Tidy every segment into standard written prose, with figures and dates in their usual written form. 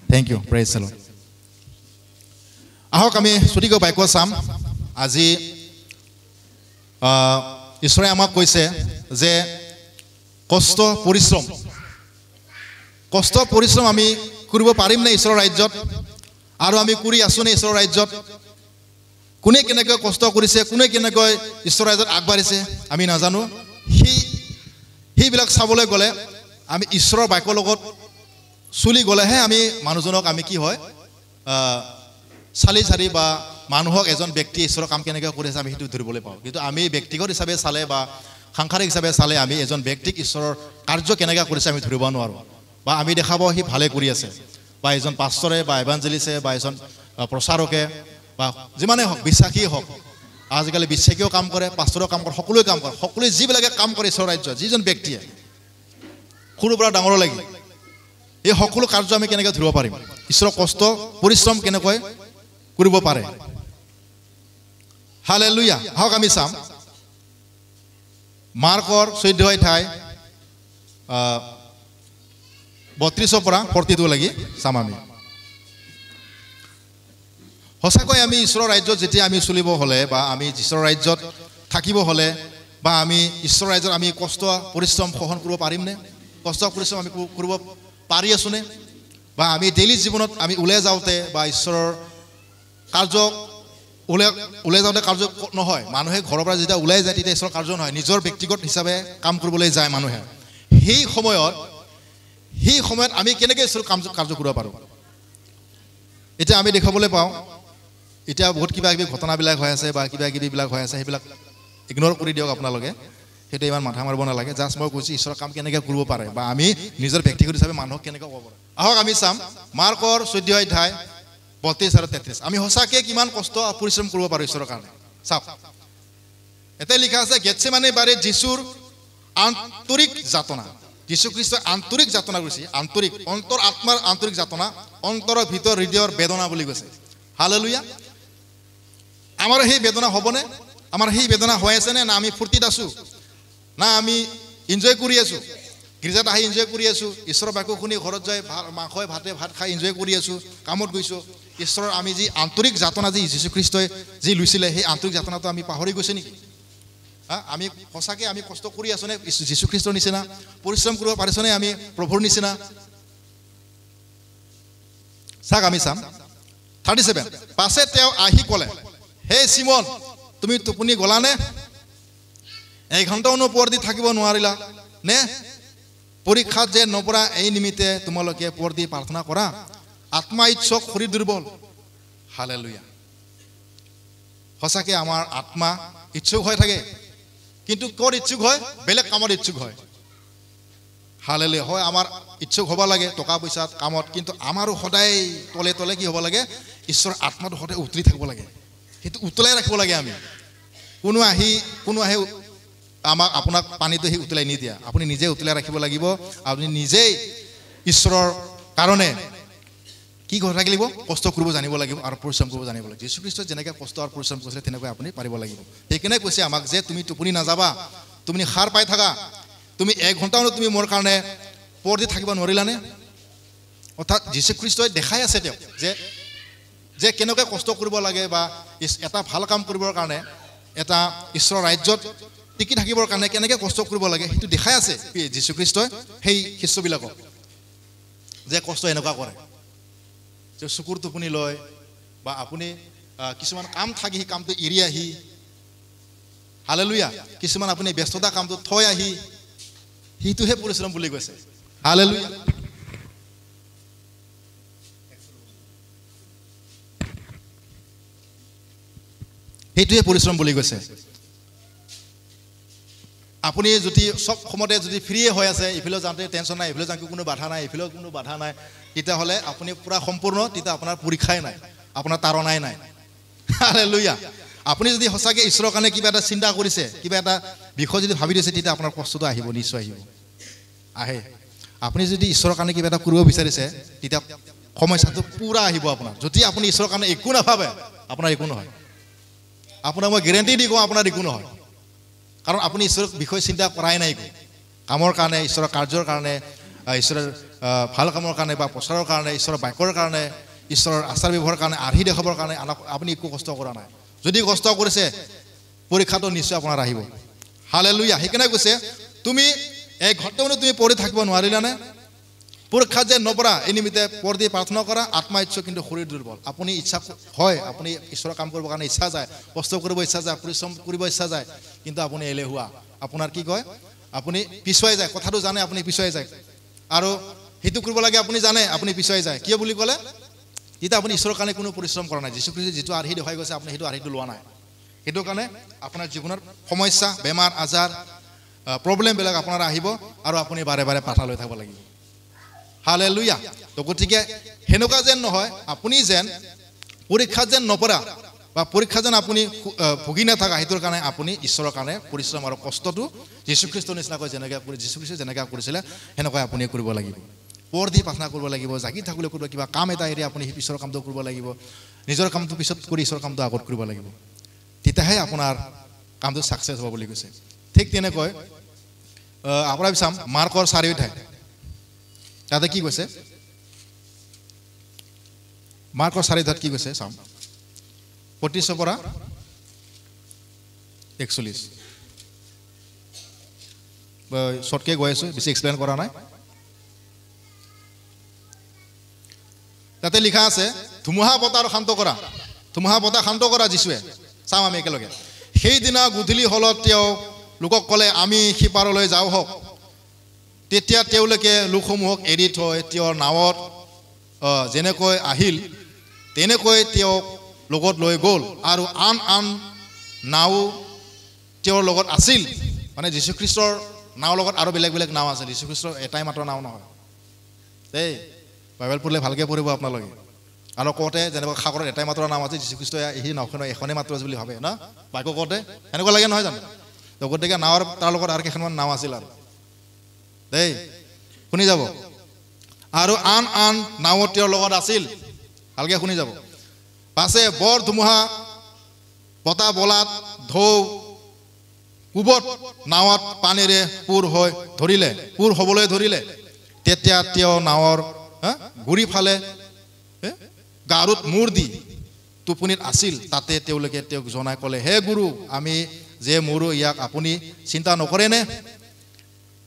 Thank you. Praise the Lord. আহক আমি ছুটিক বাক্য চাম আজি ঈশ্বৰে আমাক কৈছে যে কষ্ট পৰিশ্ৰম আমি কৰিব পাৰিম নে ঈশ্বৰৰ ৰাজ্যত আৰু আমি কৰি আছো নে ঈশ্বৰৰ ৰাজ্যত কোনে কেনেকৈ কষ্ট কৰিছে কোনে কেনেকৈ ঈশ্বৰৰ ৰাজ্যত আগবাঢ়িছে আমি নাজানো সেইবিলাক চাবলৈ গ'লে আমি ঈশ্বৰৰ বাক্যৰ লগত চলি গ'লেহে আমি মানুহজনক আমি কি হয় চালি বা মানুহক এজন ব্যক্তি ঈশ্বৰৰ কাম কেনেকৈ কৰিছে আমি সেইটো ধৰিবলৈ পাওঁ কিন্তু আমি ব্যক্তিগত হিচাপে চালে বা সাংসাৰিক হিচাপে চালে আমি এজন ব্যক্তিক ঈশ্বৰৰ কাৰ্য কেনেকৈ কৰিছে আমি ধৰিব নোৱাৰোঁ বা আমি দেখাব সি ভালে কৰি আছে বা এজন পাষ্টৰে বা এভাঞ্জেলিছে বা এজন প্ৰচাৰকে বা যিমানে হওক বিশ্বাসী হওক আজিকালি বিশ্বাসীও কাম কৰে পাষ্টৰেও কাম কৰে সকলোৱে যিবিলাকে কাম কৰে ঈশ্বৰৰ ৰাজ্য যিজন ব্যক্তিয়ে সৰুৰ পৰা ডাঙৰলৈকে এই সকলো কাৰ্য আমি কেনেকৈ ধৰিব পাৰিম ঈশ্বৰৰ কষ্ট পৰিশ্ৰম কেনেকৈ কৰিব পাৰে হালেলুয়া আহক আমি চাম মাৰ্কৰ 14 অধ্যায় 32 পৰা 42 লাগি চাম আমি সঁচাকৈ আমি ঈশ্বৰৰ ৰাজ্যত যেতিয়া আমি চলিব হ'লে বা আমি ঈশ্বৰৰ ৰাজ্যত থাকিব হ'লে বা আমি ঈশ্বৰৰ ৰাজ্যত আমি কষ্ট পৰিশ্ৰম সহন কৰিব পাৰিমনে কষ্ট পৰিশ্ৰম আমি কৰিব পাৰি আছোনে বা আমি ডেইলি জীৱনত আমি ওলাই যাওঁতে বা ঈশ্বৰৰ কাৰ্য ওলাই যাওঁতে কাৰ্য নহয় মানুহে ঘৰৰ পৰা যেতিয়া ওলাই যায় তেতিয়া ঈশ্বৰৰ কাৰ্য নহয় নিজৰ ব্যক্তিগত হিচাপে কাম কৰিবলৈ যায় মানুহে সেই সময়ত আমি কেনেকৈ ঈশ্বৰৰ কাৰ্য কৰিব পাৰোঁ এতিয়া আমি দেখাবলৈ পাওঁ এতিয়া বহুত কিবা কিবি ঘটনাবিলাক হৈ আছে বা কিবা কিবিবিলাক হৈ আছে সেইবিলাক ইগনোৰ কৰি দিয়ক আপোনালোকে সেইটো ইমান মাথা মাৰিব নালাগে জাষ্ট মই কৈছোঁ ঈশ্বৰৰ কাম কেনেকৈ কৰিব পাৰে বা আমি নিজৰ ব্যক্তিগত হিচাপে মানুহক কেনেকৈ ক'ব পাৰে আহক আমি চাম মাৰ্কৰ 14 অধ্যায় 32 আৰু 33 আমি সঁচাকৈ কিমান কষ্ট পৰিশ্ৰম কৰিব পাৰোঁ ঈশ্বৰৰ কাৰণে চাওক এতিয়া লিখা আছে গেটছেমানে বাৰীত যীশুৰ আন্তৰিক যাতনা যীশু খ্ৰীষ্টই আন্তৰিক যাতনা কৰিছে আন্তৰিক অন্তৰ আত্মাৰ আন্তৰিক যাতনা অন্তৰৰ ভিতৰ হৃদয়ৰ বেদনা বুলি কৈছে হালেলুয়া আমাৰ সেই বেদনা হ'বনে আমাৰ সেই বেদনা হৈ আছেনে না আমি ফূৰ্তিত আছোঁ না আমি এনজয় কৰি আছোঁ গীৰ্জাত আহি এনজয় কৰি আছোঁ ঈশ্বৰৰ বাক্য শুনি ঘৰত যাই মাংসই ভাত খাই এনজয় কৰি আছোঁ কামত গৈছোঁ ঈশ্বৰৰ আমি যি আন্তৰিক যাতনা যি যীশু খ্ৰীষ্টই যি লৈছিলে সেই আন্তৰিক যাতনাটো আমি পাহৰি গৈছে নেকি আমি সঁচাকৈ আমি কষ্ট কৰি আছোনে যীশু খ্ৰীষ্টৰ নিচিনা পৰিশ্ৰম কৰিব পাৰিছোনে আমি প্ৰভুৰ নিচিনা চাওক আমি চাম 37 পাছে তেওঁ আহি ক'লে হে চিমন তুমি টোপনি গ'লানে এঘণ্টাও পোহৰ দি থাকিব নোৱাৰিলা নে পৰীক্ষাত যে নপৰা এই নিমিত্তে তোমালোকে পোহৰ দি প্ৰাৰ্থনা কৰা আত্মা ইচ্ছক শৰীৰ দুৰ্বল হালেলুয়া সঁচাকৈ আমাৰ আত্মা ইচ্ছুক হৈ থাকে কিন্তু ক'ত ইচ্ছুক হয় বেলেগ কামত ইচ্ছুক হয় হালেলুয়া হয় আমাৰ ইচ্ছুক হ'ব লাগে টকা পইচাত কামত কিন্তু আমাৰো সদায় তলে তলে কি হ'ব লাগে ঈশ্বৰৰ আত্মাটো সদায় উতলি থাকিব লাগে সেইটো উতলাই ৰাখিব লাগে আমি কোনো আহি আপোনাক পানীটো সি উতলাই নিদিয়া আপুনি নিজে উতলাই ৰাখিব লাগিব আপুনি নিজেই ঈশ্বৰৰ কাৰণে কি কৰি থাকিব লাগিব কষ্ট কৰিব জানিব লাগিব আৰু পৰিশ্ৰম কৰিব জানিব লাগিব যীশু খ্ৰীষ্টই যেনেকৈ কষ্ট আৰু পৰিশ্ৰম কৰিছিলে তেনেকৈ আপুনি পাৰিব লাগিব সেইকাৰণে কৈছে আমাক যে তুমি টোপনি নাযাবা তুমি সাৰ পাই থাকা তুমি 1 ঘণ্টাও তুমি মোৰ কাৰণে পোহৰ দি থাকিব নোৱাৰিলানে অৰ্থাৎ যীশু খ্ৰীষ্টই দেখাই আছে তেওঁক যে কেনেকৈ কষ্ট কৰিব লাগে বা এটা ভাল কাম কৰিবৰ কাৰণে এটা ঈশ্বৰৰ ৰাজ্যত টিকি থাকিবৰ কাৰণে কেনেকৈ কষ্ট কৰিব লাগে সেইটো দেখাই আছে যীশু খ্ৰীষ্টই সেই শিষ্যবিলাকক যে কষ্ট এনেকুৱা কৰে যে চকুৰ টোপনি লয় বা আপুনি কিছুমান কাম থাকি সেই কামটো এৰি আহি হালেলুয়া কিছুমান আপুনি ব্যস্ততা কামটো থৈ আহি সেইটোহে পৰিশ্ৰম বুলি কৈছে হালেলুয়া সেইটোৱে পৰিশ্ৰম বুলি কৈছে আপুনি যদি সব সময়তে যদি ফ্ৰীয়ে হৈ আছে ইফালে যাওঁতে টেনশ্যন নাই ইফালে যাওঁতে কোনো বাধা নাই ইফালেও কোনো বাধা নাই তেতিয়াহ'লে আপুনি পুৰা সম্পূৰ্ণ তেতিয়া আপোনাৰ পৰীক্ষাই নাই আপোনাৰ তাৰণাই নাই হালেলুয়া আপুনি যদি সঁচাকৈ ঈশ্বৰৰ কাৰণে কিবা এটা চিন্তা কৰিছে কিবা এটা বিষয় যদি ভাবি দিছে তেতিয়া আপোনাৰ কষ্টটো আহিব নিশ্চয় আহে আপুনি যদি ঈশ্বৰৰ কাৰণে কিবা এটা কৰিব বিচাৰিছে তেতিয়া সমস্যাটো পুৰা আহিব আপোনাৰ যদি আপুনি ঈশ্বৰৰ কাৰণে একো নাভাবে আপোনাৰ একো নহয় আপোনাক মই গেৰেণ্টি দি কওঁ আপোনাৰ একো নহয় কাৰণ আপুনি ঈশ্বৰৰ বিষয়ে চিন্তা কৰাই নাই কামৰ কাৰণে ঈশ্বৰৰ কাৰ্যৰ কাৰণে ঈশ্বৰৰ ভাল কামৰ কাৰণে বা প্ৰচাৰৰ কাৰণে ঈশ্বৰৰ বাক্যৰ কাৰণে ঈশ্বৰৰ আচাৰ ব্যৱহাৰৰ কাৰণে আৰ্হি দেখাবৰ কাৰণে আপুনি একো কষ্ট কৰা নাই যদি কষ্ট কৰিছে পৰীক্ষাটো নিশ্চয় আপোনাৰ আহিব হালেলুয়া সেইকাৰণে কৈছে তুমি এক ঘণ্টা তুমি পঢ়ি থাকিব নোৱাৰিলানে পৰীক্ষা যে নপৰা এই নিমিত্তে পঢ়ি প্ৰাৰ্থনা কৰা আত্মা ইচ্ছা কিন্তু শৰীৰ দুৰ্বল আপুনি ইচ্ছা হয় আপুনি ঈশ্বৰৰ কাম কৰিবৰ কাৰণে ইচ্ছা যায় কষ্ট কৰিব ইচ্ছা যায় পৰিশ্ৰম কৰিব ইচ্ছা যায় কিন্তু আপুনি এলেহুৱা আপোনাৰ কি কয় আপুনি পিছুৱাই যায় কথাটো জানে আপুনি পিছুৱাই যায় আৰু হেতু কৰিব লাগে আপুনি জানে আপুনি পিছুৱাই যায় কিয় বুলি ক'লে তেতিয়া আপুনি ঈশ্বৰৰ কাৰণে কোনো পৰিশ্ৰম কৰা নাই যীশু খ্ৰীষ্টই যিটো আৰ্হি দেখাই গৈছে আপুনি সেইটো আৰ্হিটো লোৱা নাই সেইটো কাৰণে আপোনাৰ জীৱনৰ সমস্যা বেমাৰ আজাৰ প্ৰব্লেমবিলাক আপোনাৰ আহিব আৰু আপুনি বাৰে বাৰে পাঠা লৈ থাকিব লাগিব হালেলুয়া তো গতিকে হেনেকুৱা যেন নহয় আপুনি যেন পৰীক্ষা যেন নপৰা বা পৰীক্ষা যেন আপুনি ভুগি নাথাকা সেইটোৰ কাৰণে আপুনি ঈশ্বৰৰ কাৰণে পৰিশ্ৰম আৰু কষ্টটো যীশুখ্ৰীষ্টৰ নিচিনাকৈ যেনেকৈ যীশুখ্ৰীষ্টই যেনেকৈ কৰিছিলে সেনেকৈ আপুনি কৰিব লাগিব পঢ়ি প্ৰাৰ্থনা কৰিব লাগিব জাগি থাকিবলৈ কৰিব কিবা কাম এটা এৰি আপুনি ঈশ্বৰৰ কামটো কৰিব লাগিব নিজৰ কামটো পিছত কৰি ঈশ্বৰৰ কামটো আগত কৰিব লাগিব তেতিয়াহে আপোনাৰ কামটো ছাকচেছ হ'ব বুলি কৈছে ঠিক তেনেকৈ আপোনাৰ চাম মাৰ্কৰ 4 অধ্যায় তাতে কি কৈছে মাৰ্কৰ 4 অধ্যায়ত কি কৈছে চাম 25 পৰা 41 শৰ্টকে গৈ আছো বেছি এক্সপ্লেইন কৰা নাই তাতে লিখা আছে ধুমুহা বতাহ শান্ত কৰা যীশুৱে চাম আমি একেলগে সেইদিনা গধূলি হলত তেওঁ লোকক ক'লে আমি সিপাৰলৈ যাওঁ হওক তেতিয়া তেওঁলোকে লোকসমূহক এৰি থৈ তেওঁৰ নাৱত যেনেকৈ আহিল তেনেকৈ তেওঁক লগত লৈ গ'ল আৰু আন নাও তেওঁৰ লগত আছিল মানে যীশুখ্ৰীষ্টৰ নাও লগত আৰু বেলেগ বেলেগ নাও আছে যীশুখ্ৰীষ্টৰ এটাই মাত্ৰ নাও নহয় দেই বাইবেল পঢ়িলে ভালকৈ পঢ়িব আপোনালোকে আৰু কওঁতে যেনেকৈ সাগৰত এটাই মাত্ৰ নাম আছে যীশুখ্ৰীষ্টই সেই নাওখন এখনেই মাত্ৰ আছে বুলি ভাবে না বাক্য কওঁতে এনেকুৱা লাগে নহয় জানো তো গতিকে নাৱৰ তাৰ লগত আৰু কেইখনমান নাও আছিল আৰু দেই শুনি যাব আৰু আন নাৱত তেওঁৰ লগত আছিল ভালকৈ শুনি যাব পাছে বৰ ধুমুহা বতাহ বলাত ঢৌ কোবত নাৱত পানীৰে পূৰ হ'বলৈ ধৰিলে তেতিয়া তেওঁ নাৱৰ ঘূৰি ফালে গাৰুত মূৰ দি টোপনিত আছিল তাতে তেওঁলোকে তেওঁক জনাই ক'লে হে গুৰু আমি যে মোৰো ইয়াক আপুনি চিন্তা নকৰেনে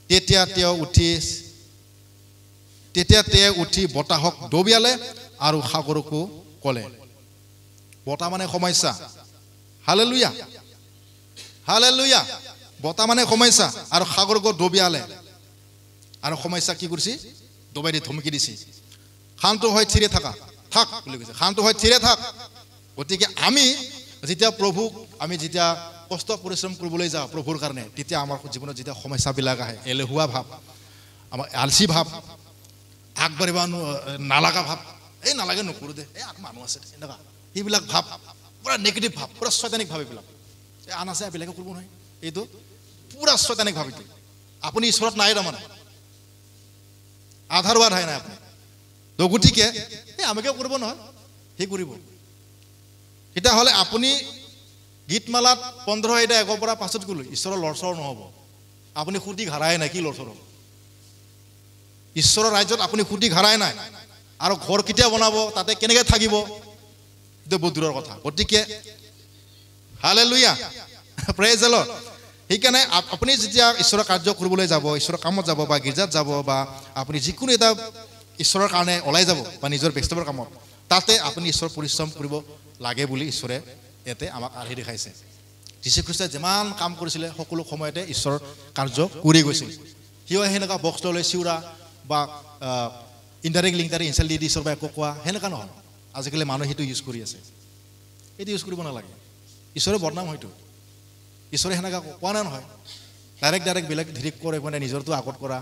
তেতিয়া তেওঁ উঠি বতাহক দবিয়ালে আৰু সাগৰকো ক'লে বতাহ মানে সমস্যা হালেলুয়া বতাহ মানে সমস্যা আৰু সাগৰকো দবিয়ালে আৰু সমস্যা কি কৰিছে দবাই দি ধমকি দিছে শান্ত হৈ থিৰে থাক বুলি কৈছে শান্ত হৈ থিৰে থাক গতিকে আমি যেতিয়া কষ্ট পৰিশ্ৰম কৰিবলৈ যাওঁ প্ৰভুৰ কাৰণে তেতিয়া আমাৰ জীৱনত যেতিয়া সমস্যাবিলাক আহে এলেহুৱা ভাৱ আমাৰ আলসী ভাৱ আগবাঢ়িব নালাগা ভাৱ এই নালাগে নকৰোঁ দে এই মানুহ আছে এনেকুৱা সেইবিলাক ভাৱ পুৰা নেগেটিভ ভাৱ পুৰা শয়তানিক ভাৱ এইবিলাক এই আন আছে এইবিলাকে কৰিব নহয় এইটো পুৰা শয়তানিক ভাৱ এইটো আপুনি ঈশ্বৰত নাই তাৰমানে আধাৰুৱা ঠাই নাই আপুনি তো গতিকে এই আমাকেও কৰিব নহয় সেই কৰিব তেতিয়াহ'লে আপুনি গীতমালাত 15 এটা 1 পৰা 5 গ'লো ঈশ্বৰৰ লৰচৰ নহ'ব আপুনি খুটি ঘাৰাই নাই কি লৰচৰ হ'ব ঈশ্বৰৰ ৰাজ্যত আপুনি খুটি ঘাৰাই নাই আৰু ঘৰ কেতিয়া বনাব তাতে কেনেকৈ থাকিব এইটো বহুত দূৰৰ কথা গতিকে হালেলুয়া প্ৰেইজ দ্য লৰ্ড সেইকাৰণে আপুনি যেতিয়া ঈশ্বৰৰ কাৰ্য কৰিবলৈ যাব ঈশ্বৰৰ কামত যাব বা গীৰ্জাত যাব বা আপুনি যিকোনো এটা ঈশ্বৰৰ কাৰণে ওলাই যাব বা নিজৰ ব্যক্তিগত কামত তাতে আপুনি ঈশ্বৰ পৰিশ্ৰম কৰিব লাগে বুলি ঈশ্বৰে ইয়াতে আমাক আৰ্হি দেখাইছে যীশুখ্ৰীষ্টই যিমান কাম কৰিছিলে সকলো সময়তে ঈশ্বৰৰ কাৰ্য কৰি গৈছিল সিও সেনেকুৱা বক্স লৈ চিউৰা বা ইনডাইৰেক্ট লিংটাৰি ইনচাল দি ঈশ্বৰ বা একো কোৱা সেনেকুৱা নহয় আজিকালি মানুহে সেইটো ইউজ কৰি আছে এইটো ইউজ কৰিব নালাগে ঈশ্বৰৰ বদনাম হয়তো ঈশ্বৰে সেনেকুৱা কোৱা নাই নহয় ডাইৰেক্ট বেলেগ ধিৰিক কৰে মানে নিজৰটো আগত কৰা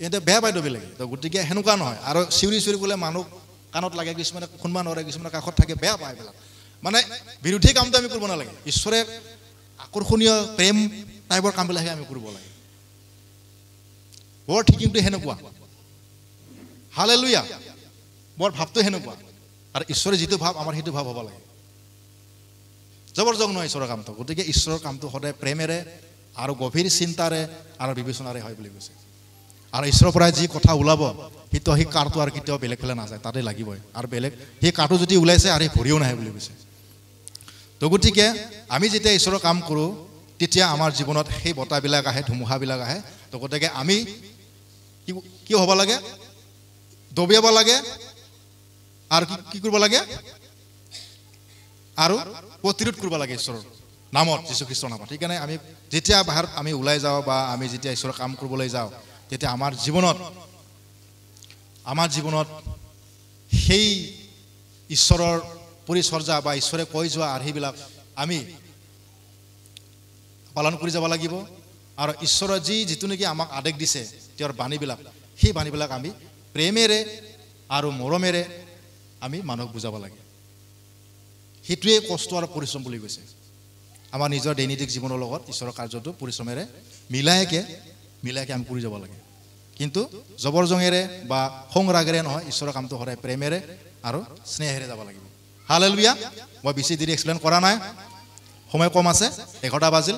ইহঁতে বেয়া পাইতো বেলেগে তো গতিকে সেনেকুৱা নহয় আৰু চিউৰি গ'লে মানুহ কাণত লাগে কিছুমানে শুনবা নোৱাৰে কিছুমানে কাষত থাকে বেয়া পায় এইবিলাক মানে বিৰোধী কামটো আমি কৰিব নালাগে ঈশ্বৰে আকৰ্ষণীয় প্ৰেম টাইপৰ কামবিলাকহে আমি কৰিব লাগে বৰ থিকিংটো সেনেকুৱা হালেলুয়া বৰ ভাৱটো সেনেকুৱা আৰু ঈশ্বৰৰ যিটো ভাৱ আমাৰ সেইটো ভাৱ হ'ব লাগে জবৰদস্ত নহয় ঈশ্বৰৰ কামটো গতিকে ঈশ্বৰৰ কামটো সদায় প্ৰেমেৰে আৰু গভীৰ চিন্তাৰে আৰু বিবেচনাৰে হয় বুলি কৈছে আৰু ঈশ্বৰৰ পৰা যি কথা ওলাব সেইটো সেই কাৰটো আৰু কেতিয়াও বেলেগ ফালে নাযায়, তাতে লাগিবই। আৰু বেলেগ সেই কাৰটো যদি ওলাইছে আৰু ভৰিও নাহে বুলি কৈছে। তো গতিকে আমি যেতিয়া ঈশ্বৰৰ কাম কৰোঁ তেতিয়া আমাৰ জীৱনত সেই বতাহবিলাক আহে, ধুমুহাবিলাক আহে। তো গতিকে আমি কি হ'ব লাগে? দবিয়াব লাগে আৰু কি কৰিব লাগে? আৰু প্ৰতিৰোধ কৰিব লাগে ঈশ্বৰৰ নামত, যীশুখ্ৰীষ্টৰ নামত। সেইকাৰণে আমি যেতিয়া বাহিৰত আমি ওলাই যাওঁ বা আমি যেতিয়া ঈশ্বৰৰ কাম কৰিবলৈ যাওঁ তেতিয়া আমাৰ জীৱনত সেই ঈশ্বৰৰ পৰিচৰ্যা বা ঈশ্বৰে কৈ যোৱা আৰু সেইবিলাক আমি পালন কৰি যাব লাগিব। আৰু ঈশ্বৰৰ যিটো নেকি আমাক আদেশ দিছে তেওঁৰ বাণীবিলাক, সেই বাণীবিলাক আমি প্ৰেমেৰে আৰু মৰমেৰে আমি মানুহক বুজাব লাগে। সেইটোৱে কষ্ট আৰু পৰিশ্ৰম বুলি কৈছে। আমাৰ নিজৰ দৈনন্দিন জীৱনৰ লগত ঈশ্বৰৰ কাৰ্যটো পৰিশ্ৰমেৰে মিলাইকে আমি কৰি যাব লাগে। কিন্তু জবৰ জঙেৰে বা খং ৰাগেৰে নহয়, ঈশ্বৰৰ কামটো সদায় প্ৰেমেৰে আৰু স্নেহেৰে যাব লাগিব। হালেলুয়া। মই বেছি দেৰি এক্সপ্লেইন কৰা নাই, সময় কম আছে, 11টা বাজিল।